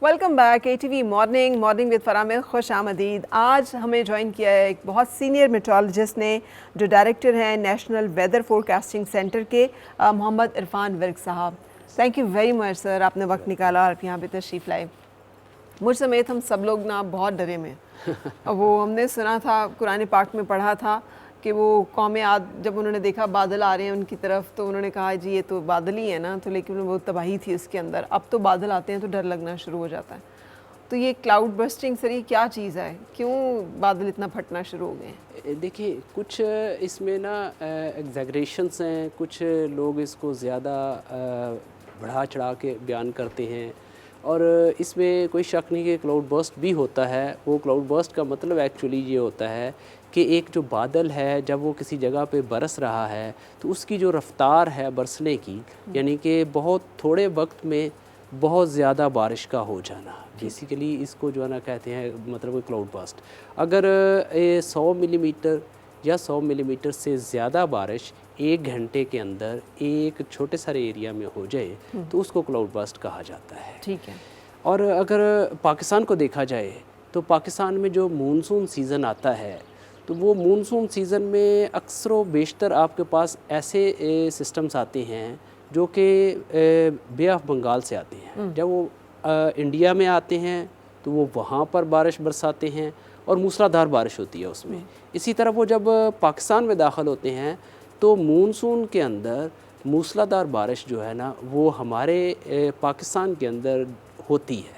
Welcome back ATV morning with Farah میں خوش آمدید. آج ہمیں جوائن کیا ہے ایک بہت سینئر میٹرولوجسٹ نے جو ڈائریکٹر ہیں نیشنل ویدر فورکاسٹنگ سینٹر کے, محمد عرفان ورک صاحب. تھینک یو ویری مچ سر, آپ نے وقت نکالا اور یہاں پہ تشریف لائے. مجھ سمیت ہم سب لوگ نا بہت ڈرے میں. وہ ہم نے سنا تھا, قرآن پاک میں پڑھا تھا کہ وہ قوم عاد جب انہوں نے دیکھا بادل آ رہے ہیں ان کی طرف تو انہوں نے کہا جی یہ تو بادل ہی ہے نا, تو لیکن وہ تباہی تھی اس کے اندر. اب تو بادل آتے ہیں تو ڈر لگنا شروع ہو جاتا ہے. تو یہ کلاؤڈ برسٹنگ سر یہ کیا چیز ہے, کیوں بادل اتنا پھٹنا شروع ہو گئے ہیں؟ دیکھیے کچھ اس میں نا ایگزیگریشنس ہیں, کچھ لوگ اس کو زیادہ بڑھا چڑھا کے بیان کرتے ہیں, اور اس میں کوئی شک نہیں کہ کلاؤڈ برسٹ بھی ہوتا ہے. وہ کلاؤڈ برسٹ کا مطلب ایکچولی یہ ہوتا ہے کہ ایک جو بادل ہے جب وہ کسی جگہ پہ برس رہا ہے تو اس کی جو رفتار ہے برسنے کی, یعنی کہ بہت تھوڑے وقت میں بہت زیادہ بارش کا ہو جانا, بیسیکلی اس کو جو ہے نا کہتے ہیں مطلب کلاؤڈ برسٹ. اگر 100 ملی میٹر یا 100 ملی میٹر سے زیادہ بارش ایک گھنٹے کے اندر ایک چھوٹے سارے ایریا میں ہو جائے تو اس کو کلاؤڈ برسٹ کہا جاتا ہے. ٹھیک ہے. اور اگر پاکستان کو دیکھا جائے تو پاکستان میں جو مونسون سیزن آتا ہے تو وہ مونسون سیزن میں اکثر و بیشتر آپ کے پاس ایسے سسٹمز آتے ہیں جو کہ بے آف بنگال سے آتے ہیں. جب وہ انڈیا میں آتے ہیں تو وہ وہاں پر بارش برساتے ہیں اور موسلا دھار بارش ہوتی ہے اس میں. اسی طرح وہ جب پاکستان میں داخل ہوتے ہیں تو مونسون کے اندر موسلا دھار بارش جو ہے نا وہ ہمارے پاکستان کے اندر ہوتی ہے.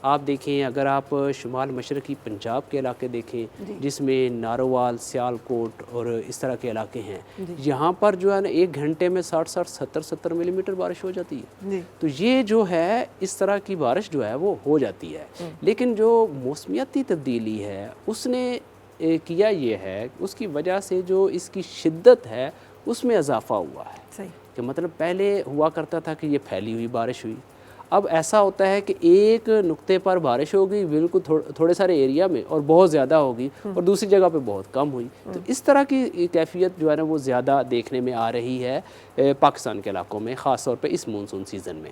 آپ دیکھیں, اگر آپ شمال مشرقی پنجاب کے علاقے دیکھیں جس میں نارووال, سیال کوٹ اور اس طرح کے علاقے ہیں, یہاں پر جو ہے نا ایک گھنٹے میں 60-70 ملی میٹر بارش ہو جاتی ہے. تو یہ جو ہے اس طرح کی بارش جو ہے وہ ہو جاتی ہے. لیکن جو موسمیاتی تبدیلی ہے اس نے کیا یہ ہے, اس کی وجہ سے جو اس کی شدت ہے اس میں اضافہ ہوا ہے. کہ مطلب پہلے ہوا کرتا تھا کہ یہ پھیلی ہوئی بارش ہوئی, اب ایسا ہوتا ہے کہ ایک نقطے پر بارش ہوگی بالکل تھوڑے سارے ایریا میں اور بہت زیادہ ہوگی, اور دوسری جگہ پہ بہت کم ہوئی. تو اس طرح کی کیفیت جو ہے نا وہ زیادہ دیکھنے میں آ رہی ہے پاکستان کے علاقوں میں, خاص طور پہ اس مونسون سیزن میں.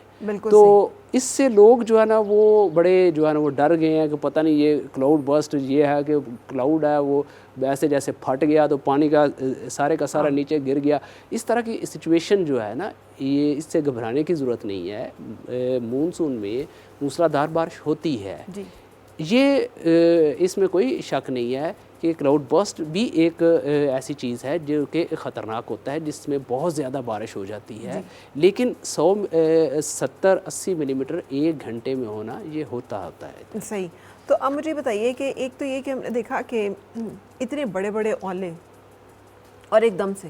تو اس سے لوگ جو ہے نا وہ بڑے جو ہے نا وہ ڈر گئے ہیں کہ پتہ نہیں یہ کلاؤڈ برسٹ یہ ہے کہ کلاؤڈ ہے وہ ایسے جیسے پھٹ گیا تو پانی کا سارا نیچے گر گیا. اس طرح کی سچویشن جو ہے نا یہ اس سے گھبرانے کی ضرورت نہیں ہے. مونسون میں موسلا دھار بارش ہوتی ہے, یہ اس میں کوئی شک نہیں ہے کہ کلاؤڈ برسٹ بھی ایک ایسی چیز ہے جو کہ خطرناک ہوتا ہے جس میں بہت زیادہ بارش ہو جاتی ہے. لیکن 170-80 ملی میٹر ایک گھنٹے میں ہونا یہ ہوتا ہے. صحیح. تو اب مجھے بتائیے کہ ایک تو یہ کہ ہم نے دیکھا کہ اتنے بڑے بڑے اولے اور ایک دم سے,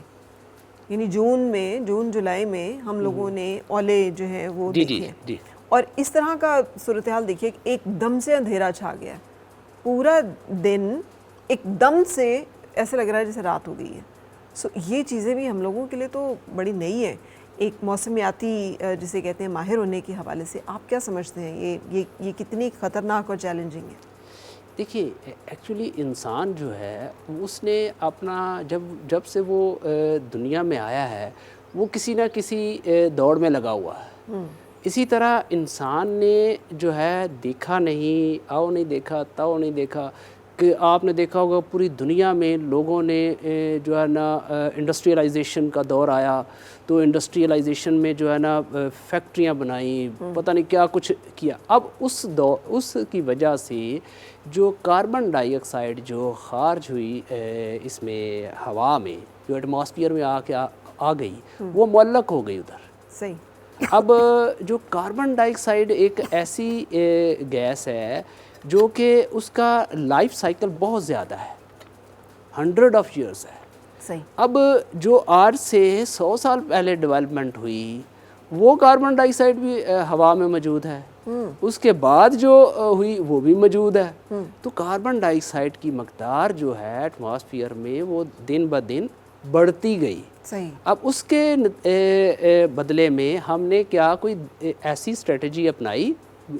یعنی جون جولائی میں ہم لوگوں نے اولے جو ہیں وہ دیکھے, اور اس طرح کا صورتحال دیکھیے کہ ایک دم سے اندھیرا چھا گیا, پورا دن ایک دم سے ایسے لگ رہا ہے جیسے رات ہو گئی ہے. سو یہ چیزیں بھی ہم لوگوں کے لیے تو بڑی نئی ہیں ایک موسمیاتی جسے کہتے ہیں ماہر ہونے کے حوالے سے. آپ کیا سمجھتے ہیں یہ کتنی خطرناک اور چیلنجنگ ہے؟ دیکھیے ایکچولی انسان جو ہے اس نے اپنا جب سے وہ دنیا میں آیا ہے وہ کسی نہ کسی دوڑ میں لگا ہوا ہے. اسی طرح انسان نے جو ہے دیکھا نہیں, آؤ نہیں دیکھا تاؤ نہیں دیکھا, کہ آپ نے دیکھا ہوگا پوری دنیا میں لوگوں نے جو ہے نا انڈسٹریلائزیشن کا دور آیا تو انڈسٹریلائزیشن میں جو ہے نا فیکٹریاں بنائیں, پتہ نہیں کیا کچھ کیا. اب اس کی وجہ سے جو کاربن ڈائی آکسائڈ جو خارج ہوئی اس میں ہوا میں جو ایٹماسفیئر میں آ گئی وہ معلق ہو گئی ادھر. صحیح. اب جو کاربن ڈائی آکسائڈ ایک ایسی گیس ہے جو کہ اس کا لائف سائیکل بہت زیادہ ہے, 100 years ہے. صحیح. اب جو آج سے 100 سال پہلے ڈیولپمنٹ ہوئی وہ کاربن ڈائی آکسائڈ بھی ہوا میں موجود ہے, اس کے بعد جو ہوئی وہ بھی موجود ہے. تو کاربن ڈائی آکسائڈ کی مقدار جو ہے ایٹماسفیئر میں وہ دن بہ دن بڑھتی گئی. صحیح. اب اس کے بدلے میں ہم نے کیا کوئی ایسی اسٹریٹجی اپنائی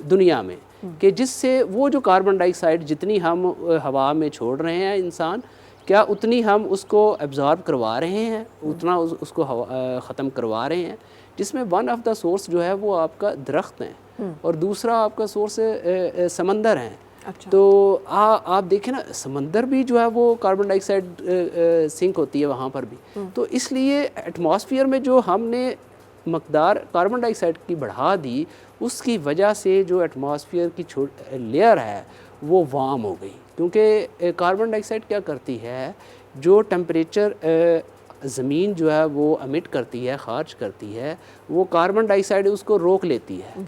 دنیا میں کہ جس سے وہ جو کاربن ڈائی آکسائڈ جتنی ہم ہوا میں چھوڑ رہے ہیں انسان, کیا اتنی ہم اس کو ایبزارب کروا رہے ہیں, اتنا اس کو ختم کروا رہے ہیں, جس میں ون آف دا سورس جو ہے وہ آپ کا درخت ہیں اور دوسرا آپ کا سورس سمندر ہیں. تو آپ دیکھیں نا سمندر بھی جو ہے وہ کاربن ڈائی آکسائڈ سنک ہوتی ہے وہاں پر بھی. تو اس لیے ایٹماسفیئر میں جو ہم نے مقدار کاربن ڈائی آکسائڈ کی بڑھا دی, اس کی وجہ سے جو ایٹماسفیئر کی لیئر ہے وہ وارم ہو گئی. کیونکہ کاربن ڈائی آکسائڈ کیا کرتی ہے, جو ٹیمپریچر زمین جو ہے وہ امٹ کرتی ہے, خارج کرتی ہے, وہ کاربن ڈائی آکسائڈ اس کو روک لیتی ہے.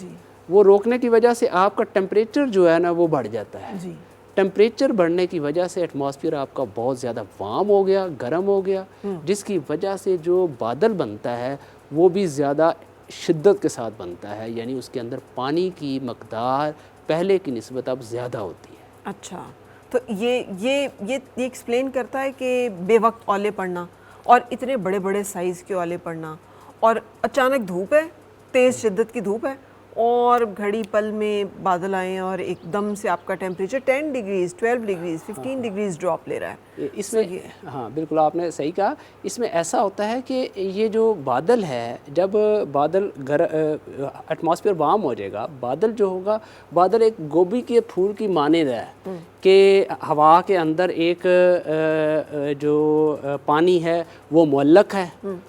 وہ روکنے کی وجہ سے آپ کا ٹیمپریچر جو ہے نا وہ بڑھ جاتا ہے. ٹیمپریچر بڑھنے کی وجہ سے ایٹماسفیئر آپ کا بہت زیادہ وارم ہو گیا, گرم ہو گیا, جس کی وجہ سے جو بادل بنتا ہے وہ بھی زیادہ شدت کے ساتھ بنتا ہے, یعنی اس کے اندر پانی کی مقدار پہلے کی نسبت اب زیادہ ہوتی ہے. اچھا, تو یہ ایکسپلین کرتا ہے کہ بے وقت اولے پڑنا اور اتنے بڑے بڑے سائز کے اولے پڑنا, اور اچانک دھوپ ہے, تیز شدت کی دھوپ ہے, اور گھڑی پل میں بادل آئیں اور ایک دم سے آپ کا temperature 10 degrees 12 degrees 15 degrees drop لے رہا ہے. اس میں ہاں بالکل آپ نے صحیح کہا. اس میں ایسا ہوتا ہے کہ یہ جو بادل ہے, جب بادل ایٹماسفیئر وارم ہو جائے گا, بادل جو ہوگا, بادل ایک گوبھی کے پھول کی مانند ہے کہ ہوا کے اندر ایک جو پانی ہے وہ معلق ہے,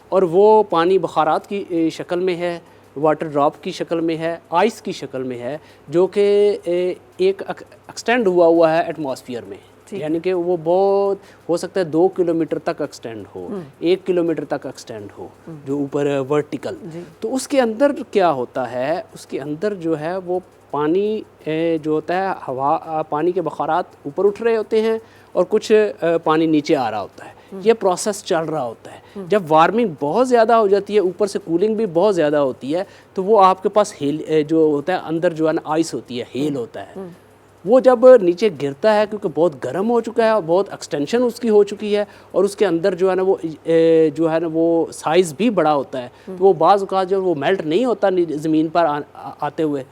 اور وہ پانی بخارات کی شکل میں ہے, واٹر ڈراپ کی شکل میں ہے, آئس کی شکل میں ہے, جو کہ ایک ایکسٹینڈ ہوا ہے ایٹماسفیئر میں. یعنی کہ وہ بہت ہو سکتا ہے 2 کلومیٹر تک ایکسٹینڈ ہو, 1 کلومیٹر تک ایکسٹینڈ ہو, جو اوپر ورٹیکل. تو اس کے اندر کیا ہوتا ہے, اس کے اندر جو ہے وہ پانی جو ہوتا ہے, ہوا پانی کے بخارات اوپر اٹھ رہے ہوتے ہیں اور کچھ پانی نیچے آ رہا ہوتا ہے. یہ پروسیس چل رہا ہوتا ہے. جب وارمنگ بہت زیادہ ہو جاتی ہے, اوپر سے کولنگ بھی بہت زیادہ ہوتی ہے, تو وہ آپ کے پاس ہیل جو ہوتا ہے اندر جو ہے نا آئس ہوتی ہے, ہیل ہوتا ہے, وہ جب نیچے گرتا ہے کیونکہ بہت گرم ہو چکا ہے اور بہت ایکسٹینشن اس کی ہو چکی ہے, اور اس کے اندر جو ہے نا وہ سائز بھی بڑا ہوتا ہے, تو وہ بعض اوقات جو وہ میلٹ نہیں ہوتا زمین پر آتے ہوئے,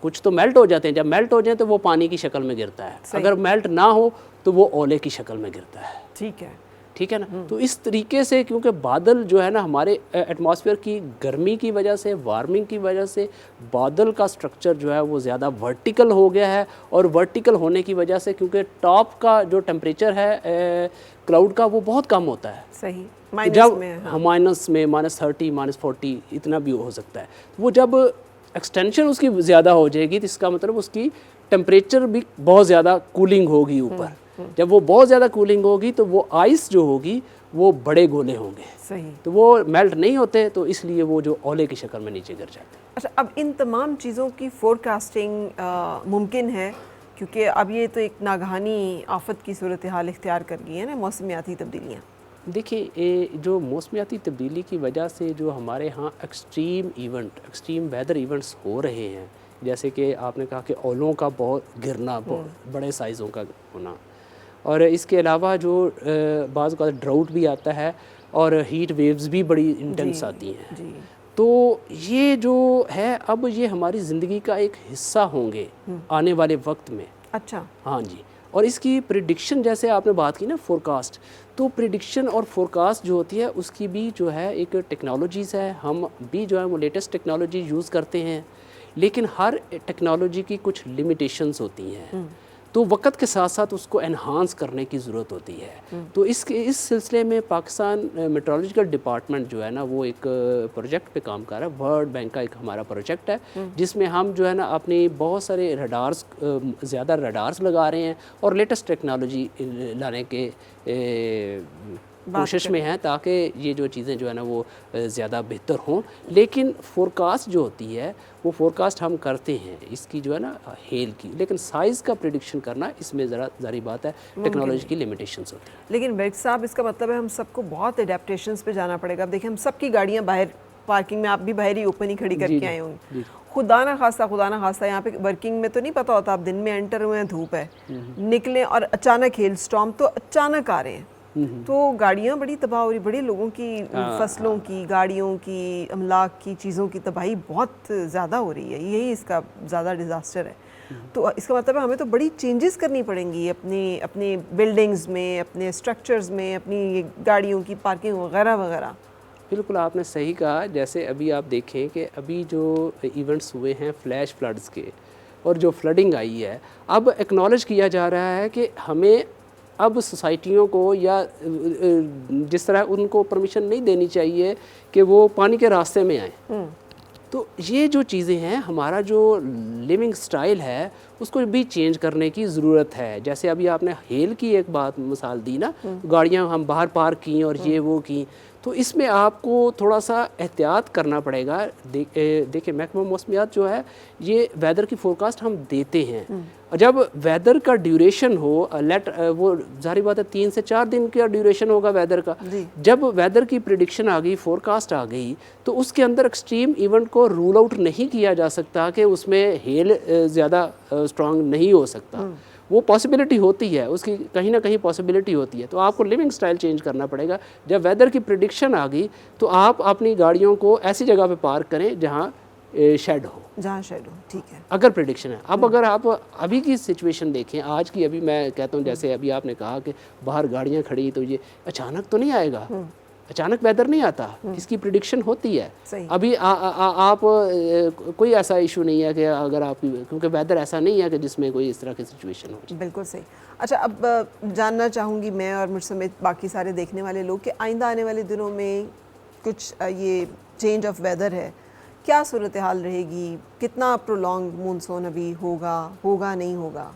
کچھ تو میلٹ ہو جاتے ہیں, جب میلٹ ہو جائیں تو وہ پانی کی شکل میں گرتا ہے, اگر میلٹ نہ ہو تو وہ اولے کی شکل میں گرتا ہے. ٹھیک ہے نا. تو اس طریقے سے کیونکہ بادل جو ہے نا ہمارے ایٹماسفیئر کی گرمی کی وجہ سے, وارمنگ کی وجہ سے, بادل کا سٹرکچر جو ہے وہ زیادہ ورٹیکل ہو گیا ہے, اور ورٹیکل ہونے کی وجہ سے کیونکہ ٹاپ کا جو ٹیمپریچر ہے کلاؤڈ کا وہ بہت کم ہوتا ہے. صحیح, جب مائنس میں -30 -40 اتنا بھی ہو سکتا ہے. وہ جب ایکسٹینشن اس کی زیادہ ہو جائے گی تو اس کا مطلب اس کی ٹیمپریچر بھی بہت زیادہ کولنگ ہوگی اوپر. جب وہ بہت زیادہ کولنگ ہوگی تو وہ آئس جو ہوگی وہ بڑے گولے ہوں گے. صحیح. تو وہ میلٹ نہیں ہوتے, تو اس لیے وہ جو اولے کی شکل میں نیچے گر جاتے ہیں. اچھا, اب ان تمام چیزوں کی فور کاسٹنگ ممکن ہے کیونکہ اب یہ تو ایک ناگہانی آفت کی صورتحال اختیار کر گئی ہے نا, موسمیاتی تبدیلیاں. دیکھیے جو موسمیاتی تبدیلی کی وجہ سے جو ہمارے ہاں ایکسٹریم ویدر ایونٹس ہو رہے ہیں, جیسے کہ آپ نے کہا کہ اولوں کا بہت گرنا, بڑے سائزوں کا ہونا, اور اس کے علاوہ جو بعض اوقات ڈراؤٹ بھی آتا ہے اور ہیٹ ویوز بھی بڑی انٹینس آتی ہیں. تو یہ جو ہے اب یہ ہماری زندگی کا ایک حصہ ہوں گے آنے والے وقت میں. اچھا. ہاں جی. اور اس کی پریڈکشن جیسے آپ نے بات کی نا فورکاسٹ, تو پریڈکشن اور فورکاسٹ جو ہوتی ہے اس کی بھی جو ہے ایک ٹیکنالوجیز ہے. ہم بھی جو ہے وہ لیٹسٹ ٹیکنالوجی یوز کرتے ہیں, لیکن ہر ٹیکنالوجی کی کچھ لمیٹیشنز ہوتی ہیں, تو وقت کے ساتھ ساتھ اس کو انہانس کرنے کی ضرورت ہوتی ہے. تو اس سلسلے میں پاکستان میٹرولوجیکل ڈپارٹمنٹ جو ہے نا وہ ایک پروجیکٹ پہ کام کر رہا ہے. ورلڈ بینک کا ایک ہمارا پروجیکٹ ہے جس میں ہم جو ہے نا اپنی بہت سارے زیادہ ریڈارز لگا رہے ہیں اور لیٹسٹ ٹیکنالوجی لانے کے کوشش میں ہیں تاکہ یہ جو چیزیں جو ہے نا وہ زیادہ بہتر ہوں. لیکن فورکاسٹ جو ہوتی ہے وہ فورکاسٹ ہم کرتے ہیں اس کی جو ہے نا ہیل کی, لیکن سائز کا پریڈکشن کرنا اس میں ذرا ظاہری بات ہے ٹیکنالوجی کی لمیٹیشنز ہوتی ہیں. لیکن بیگ صاحب اس کا مطلب ہے ہم سب کو بہت اڈیپٹیشنز پہ جانا پڑے گا. اب دیکھیں ہم سب کی گاڑیاں باہر پارکنگ میں, آپ بھی باہر ہی اوپن ہی کھڑی کر کے آئے ہوں گے. خدا نہ خواستہ یہاں پہ ورکنگ میں تو نہیں پتہ ہوتا, آپ دن میں انٹر ہوئے ہیں, دھوپ ہے, نکلیں اور اچانک ہیل سٹارم تو اچانک آ رہے ہیں, تو گاڑیاں بڑی تباہ ہو رہی, بڑی لوگوں کی فصلوں کی, گاڑیوں کی, املاک کی, چیزوں کی تباہی بہت زیادہ ہو رہی ہے. یہی اس کا زیادہ ڈیزاسٹر ہے. تو اس کا مطلب ہے ہمیں تو بڑی چینجز کرنی پڑیں گی اپنے بلڈنگز میں, اپنے اسٹرکچرز میں, اپنی گاڑیوں کی پارکنگ وغیرہ وغیرہ. بالکل آپ نے صحیح کہا. جیسے ابھی آپ دیکھیں کہ ابھی جو ایونٹس ہوئے ہیں فلیش فلڈز کے اور جو فلڈنگ آئی ہے, اب ایکنالج کیا جا رہا ہے کہ ہمیں اب سوسائٹیوں کو یا جس طرح ان کو پرمیشن نہیں دینی چاہیے کہ وہ پانی کے راستے میں آئیں. تو یہ جو چیزیں ہیں, ہمارا جو لیونگ سٹائل ہے اس کو بھی چینج کرنے کی ضرورت ہے. جیسے ابھی آپ نے ہیل کی ایک بات مثال دی نا, گاڑیاں ہم باہر پارک کیں اور یہ وہ کیں, تو اس میں آپ کو تھوڑا سا احتیاط کرنا پڑے گا. دیکھیں محکمہ موسمیات جو ہے یہ ویدر کی فورکاسٹ ہم دیتے ہیں, اور جب ویدر کا ڈیوریشن ہو وہ ظاہری بات ہے 3 سے 4 دن کا ڈیوریشن ہوگا ویدر کا. جب ویدر کی پریڈکشن آ گئی, فورکاسٹ آ گئی, تو اس کے اندر ایکسٹریم ایونٹ کو رول آؤٹ نہیں کیا جا سکتا کہ اس میں ہیل زیادہ اسٹرانگ نہیں ہو سکتا. وہ پاسبلٹی ہوتی ہے, اس کی کہیں نہ کہیں پاسبلٹی ہوتی ہے. تو آپ کو لیونگ سٹائل چینج کرنا پڑے گا. جب ویدر کی پریڈکشن آ گئی تو آپ اپنی گاڑیوں کو ایسی جگہ پہ پارک کریں جہاں شیڈ ہو, ٹھیک ہے, اگر پریڈکشن ہے. اب اگر آپ ابھی کی سچویشن دیکھیں, آج کی, ابھی میں کہتا ہوں جیسے ابھی آپ نے کہا کہ باہر گاڑیاں کھڑی, تو یہ اچانک تو نہیں آئے گا, اچانک ویدر نہیں آتا, اس کی پریڈکشن ہوتی ہے. ابھی آپ کوئی ایسا ایشو نہیں ہے کہ اگر آپ, کیونکہ ویدر ایسا نہیں ہے کہ جس میں کوئی اس طرح کی سچویشن ہو. بالکل صحیح. اچھا, اب جاننا چاہوں گی میں اور مجھ سمیت باقی سارے دیکھنے والے لوگ کہ آئندہ آنے والے دنوں میں کچھ یہ چینج آف ویدر ہے, کیا صورتحال رہے گی, کتنا پرولونگ مونسون ابھی ہوگا نہیں ہوگا؟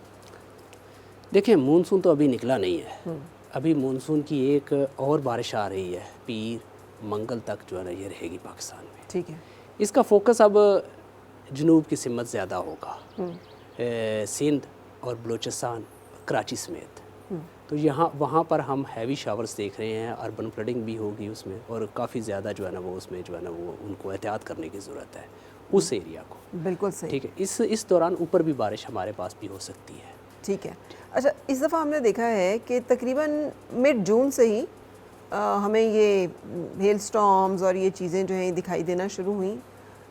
دیکھیں مونسون تو ابھی نکلا نہیں ہے. ابھی مونسون کی ایک اور بارش آ رہی ہے, پیر منگل تک جو ہے نا یہ رہے گی پاکستان میں. ٹھیک ہے. اس کا فوکس اب جنوب کی سمت زیادہ ہوگا, سندھ اور بلوچستان, کراچی سمیت. تو وہاں پر ہم ہیوی شاورز دیکھ رہے ہیں, اربن فلڈنگ بھی ہوگی اس میں, اور کافی زیادہ جو ہے نا وہ اس میں جو ہے نا وہ ان کو احتیاط کرنے کی ضرورت ہے اس ایریا کو. بالکل صحیح. ٹھیک ہے. اس دوران اوپر بھی بارش ہمارے پاس بھی ہو سکتی ہے. ٹھیک ہے. اچھا, اس دفعہ ہم نے دیکھا ہے کہ تقریباً مڈ جون سے ہی ہمیں یہ ہیل سٹارمز اور یہ چیزیں جو ہیں دکھائی دینا شروع ہوئیں,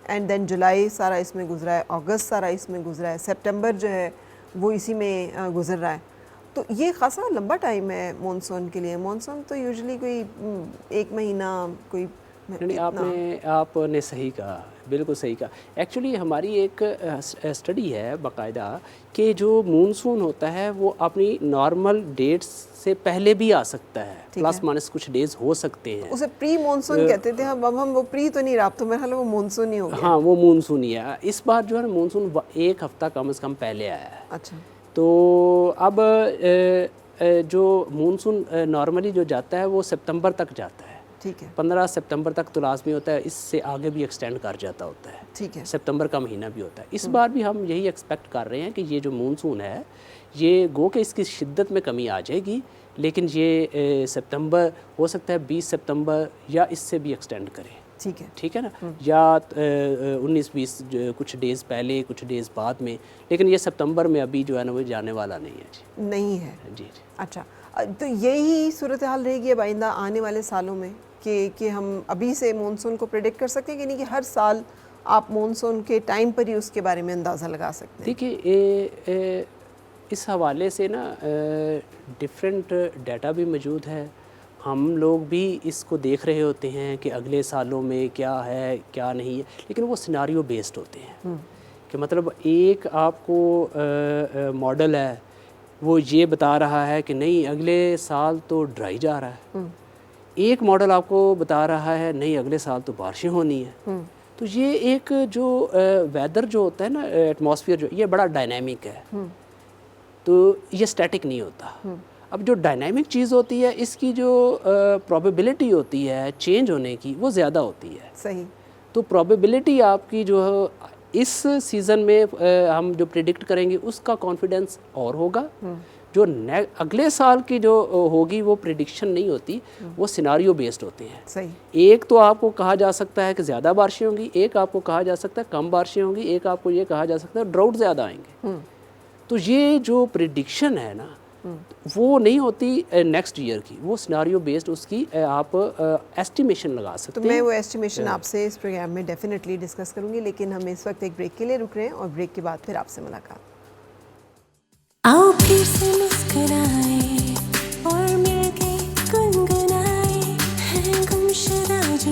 اینڈ دین جولائی سارا اس میں گزرا ہے, اگست سارا اس میں گزرا ہے, سپٹمبر جو ہے وہ اسی میں گزر رہا ہے. تو یہ خاصا لمبا ٹائم ہے مونسون کے لیے. مونسون تو یوزلی کوئی 1 مہینہ کوئی. آپ نے صحیح کہا, بالکل صحیح کہا. ایکچولی ہماری ایک اسٹڈی ہے باقاعدہ کہ جو مونسون ہوتا ہے وہ اپنی نارمل ڈیٹس سے پہلے بھی آ سکتا ہے, پلس مائنس کچھ ڈیز ہو سکتے ہیں. اسے پری مونسون کہتے تھے, اب ہم وہ پری تو نہیں رہا, تو میرا خیال ہے وہ مونسون ہی ہو گیا. ہاں وہ مونسون ہی ہے. اس بار جو ہے نا مونسون 1 ہفتہ کم از کم پہلے آیا ہے. اچھا. تو اب جو مونسون نارملی جو جاتا ہے وہ سپتمبر تک جاتا ہے. ٹھیک ہے. 15 سپتمبر تک تو لازمی ہوتا ہے, اس سے آگے بھی ایکسٹینڈ کر جاتا ہوتا ہے. ٹھیک ہے. سپتمبر کا مہینہ بھی ہوتا ہے. اس بار بھی ہم یہی ایکسپیکٹ کر رہے ہیں کہ یہ جو مونسون ہے یہ گو کہ اس کی شدت میں کمی آ جائے گی, لیکن یہ سپتمبر ہو سکتا ہے 20 سپتمبر یا اس سے بھی ایکسٹینڈ کرے. ٹھیک ہے. ٹھیک ہے نا, یا 19-20 کچھ ڈیز پہلے کچھ ڈیز بعد میں, لیکن یہ سپتمبر میں ابھی جو ہے نا وہ جانے والا نہیں ہے. جی نہیں ہے. جی. اچھا, تو یہی صورتحال رہے گی اب آئندہ آنے والے سالوں میں کہ ہم ابھی سے مونسون کو پریڈکٹ کر سکیں کہ نہیں, کہ ہر سال آپ مونسون کے ٹائم پر ہی اس کے بارے میں اندازہ لگا سکتے ہیں؟ دیکھیے اس حوالے سے نا ڈفرینٹ ڈیٹا بھی موجود ہے. ہم لوگ بھی اس کو دیکھ رہے ہوتے ہیں کہ اگلے سالوں میں کیا ہے کیا نہیں ہے, لیکن وہ سیناریو بیسڈ ہوتے ہیں. کہ مطلب ایک آپ کو ماڈل ہے وہ یہ بتا رہا ہے کہ نہیں اگلے سال تو ڈرائی جا رہا ہے, ایک ماڈل آپ کو بتا رہا ہے نہیں اگلے سال تو بارشیں ہونی ہیں. تو یہ ایک جو ویدر جو ہوتا ہے نا, ایٹماسفیئر جو, یہ بڑا ڈائنامک ہے, تو یہ اسٹیٹک نہیں ہوتا. اب جو ڈائنامک چیز ہوتی ہے اس کی جو پروبیبلٹی ہوتی ہے چینج ہونے کی وہ زیادہ ہوتی ہے. صحیح. تو پروبیبلٹی آپ کی جو اس سیزن میں ہم جو پریڈکٹ کریں گے اس کا کانفیڈنس اور ہوگا. جو اگلے سال کی جو ہوگی وہ پریڈکشن نہیں ہوتی, وہ سیناریو بیسڈ ہوتے ہیں. صحیح. ایک تو آپ کو کہا جا سکتا ہے کہ زیادہ بارشیں ہوں گی, ایک آپ کو کہا جا سکتا ہے کم بارشیں ہوں گی, ایک آپ کو یہ کہا جا سکتا ہے ڈراؤٹ زیادہ آئیں گے. تو یہ جو پریڈکشن ہے نا وہ نہیں ہوتی نیکسٹ ایئر کی, وہ سیناریو بیسڈ اس کی آپ ایسٹیمیشن لگا سکتے ہیں. تو میں وہ ایسٹیمیشن آپ سے اس پروگرام میں ڈیفینیٹلی ڈسکس کروں گی, لیکن ہم اس وقت ایک بریک کے لیے رک رہے ہیں اور بریک کے بعد پھر آپ سے ملاقات. آؤ پھر سے مسکرائیں اور مل کے گنگنائیں, ہے گمشدہ جو